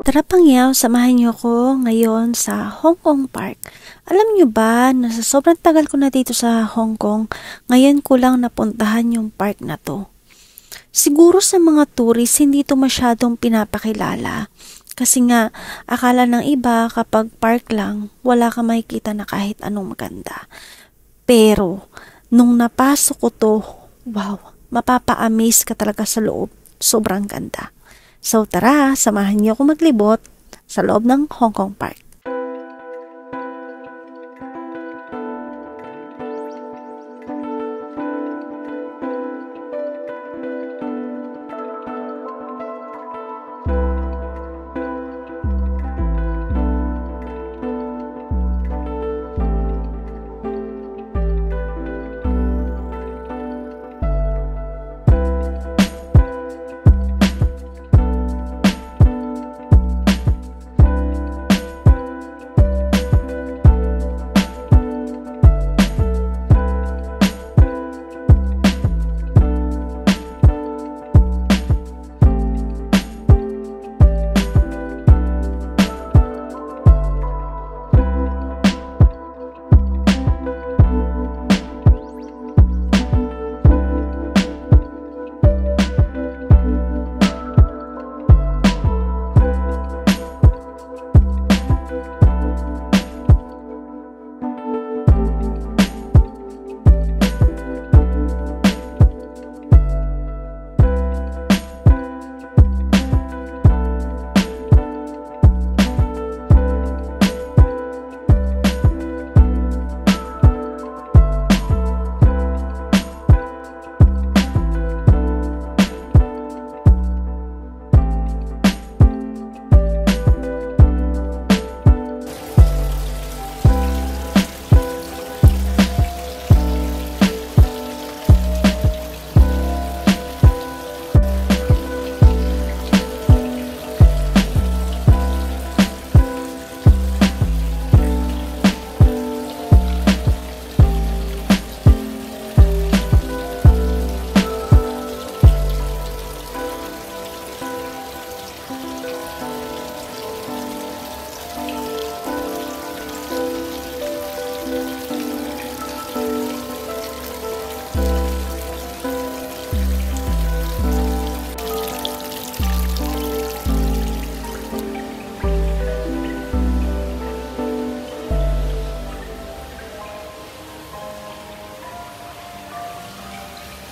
Tara pangyaw, samahan niyo ko ngayon sa Hong Kong Park. Alam niyo ba na sa sobrang tagal ko na dito sa Hong Kong, ngayon ko lang napuntahan yung park na to. Siguro sa mga tourist, hindi to masyadong pinapakilala. Kasi nga, akala ng iba kapag park lang, wala ka makikita na kahit anong maganda. Pero, nung napasok ko to, wow, mapapa-amaze ka talaga sa loob. Sobrang ganda. So tara, samahan niyo ako maglibot sa loob ng Hong Kong Park.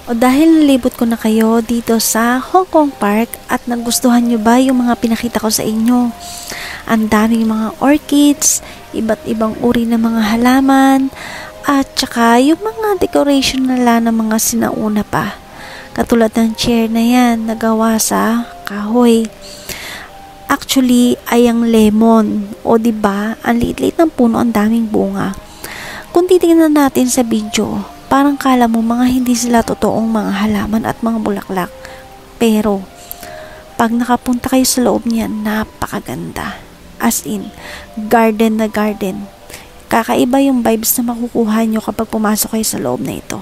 O dahil nalibot ko na kayo dito sa Hong Kong Park at nagustuhan nyo ba yung mga pinakita ko sa inyo? Ang daming mga orchids, iba't ibang uri ng mga halaman, at saka yung mga decoration nila ng mga sinauna pa. Katulad ng chair na yan, nagawa sa kahoy. Actually, ay ang lemon. O diba, ang liit-liit ng puno, ang daming bunga. Kung titingnan natin sa video, parang kala mo mga hindi sila totoong mga halaman at mga bulaklak. Pero, pag nakapunta kayo sa loob niyan, napakaganda. As in, garden na garden. Kakaiba yung vibes na makukuha nyo kapag pumasok kayo sa loob na ito.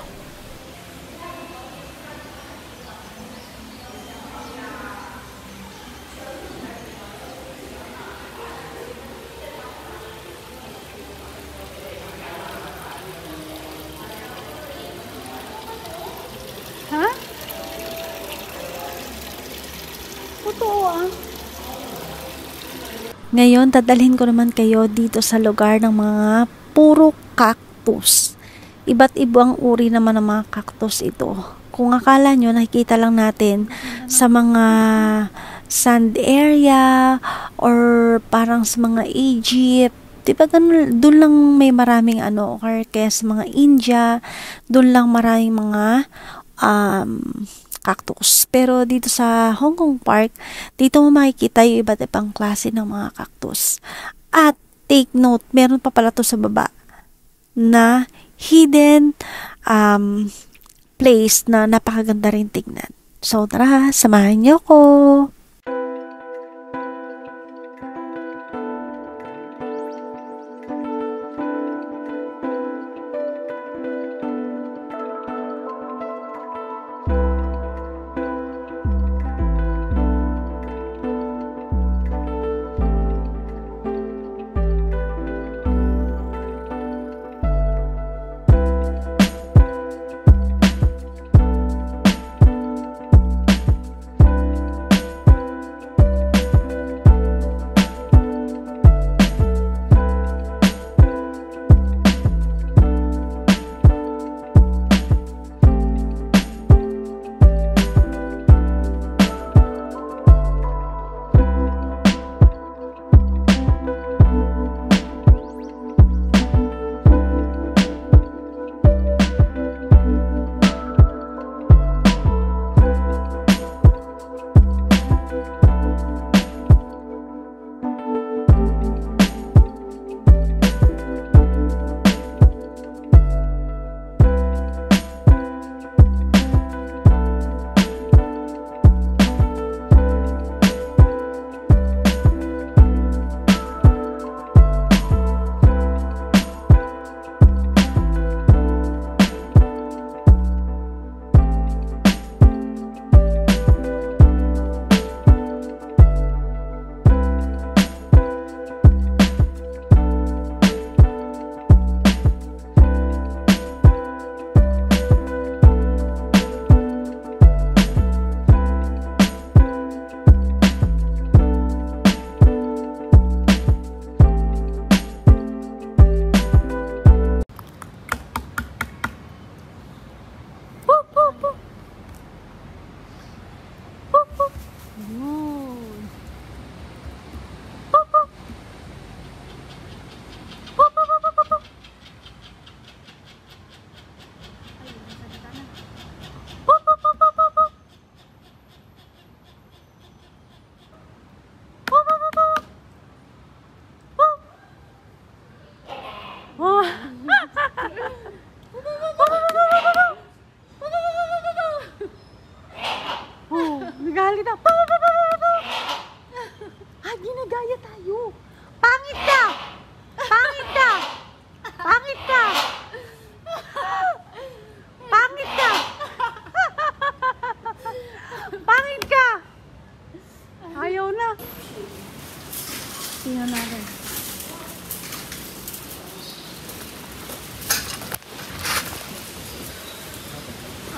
Ha? Totoo ah. Ngayon, dadalhin ko naman kayo dito sa lugar ng mga puro cactus. Iba't ibang uri naman ng mga cactus ito. Kung akala nyo, nakikita lang natin sa mga sand area or parang sa mga Egypt. Diba ganun, doon lang may maraming or kaya sa mga India, doon lang maraming mga cactus. Pero dito sa Hong Kong Park, dito mo makikita yung iba't ibang klase ng mga cactus. At take note, meron pa pala to sa baba na hidden place na napakaganda rin tignan. So tara, samahan niyo ko.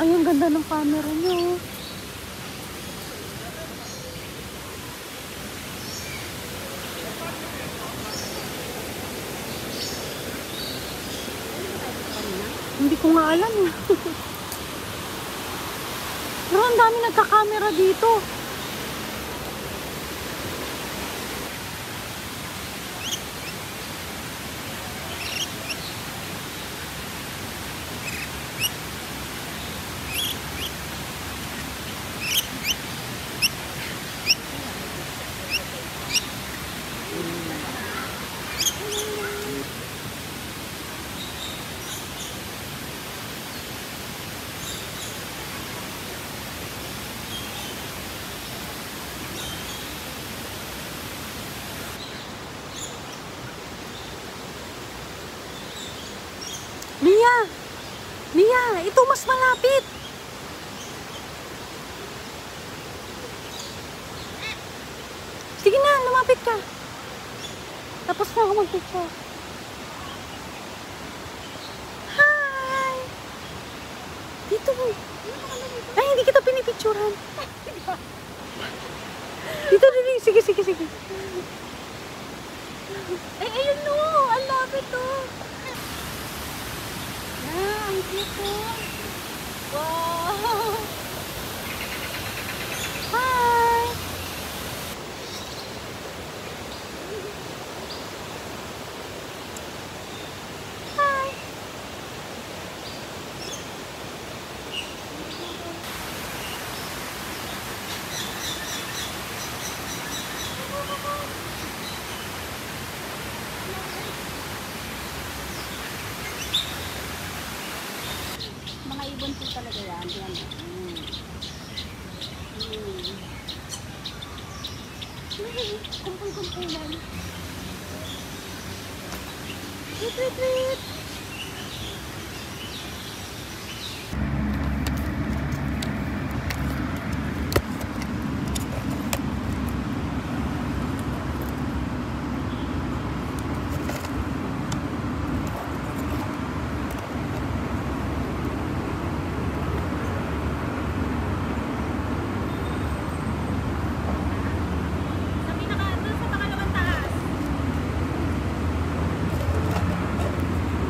Ay, ang ganda ng camera niyo. Hindi ko nga alam. Pero ang dami nagka-camera dito. Mia! Mia! Ito mas malapit! Sige na, lumapit ka. Tapos na ako mag-picture. Hi! Dito. Ay, hindi kita pinipicturean. Dito, dito. Sige, sige, sige. Ay, ayun no! Ang lapit to! Ah, ang cute po. Wow! Hi! Hi! Mga ibon po talaga yan. Yan. Kumpul-kumpulan. Wait, wait, wait.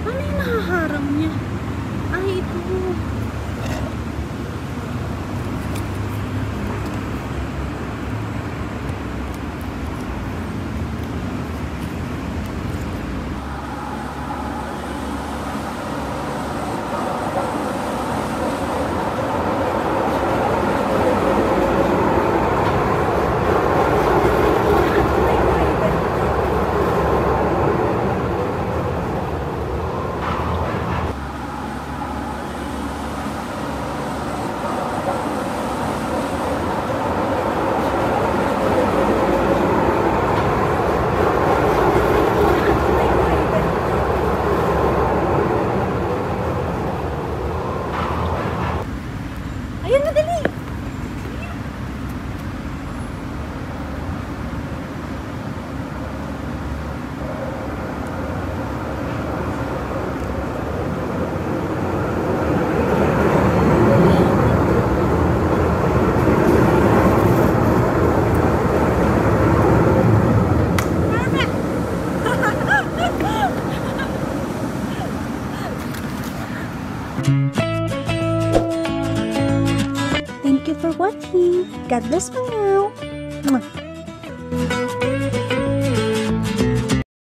Ano yung nahaharang niya? Ay, ito. Ayun na, dali! Thank you for watching. God bless my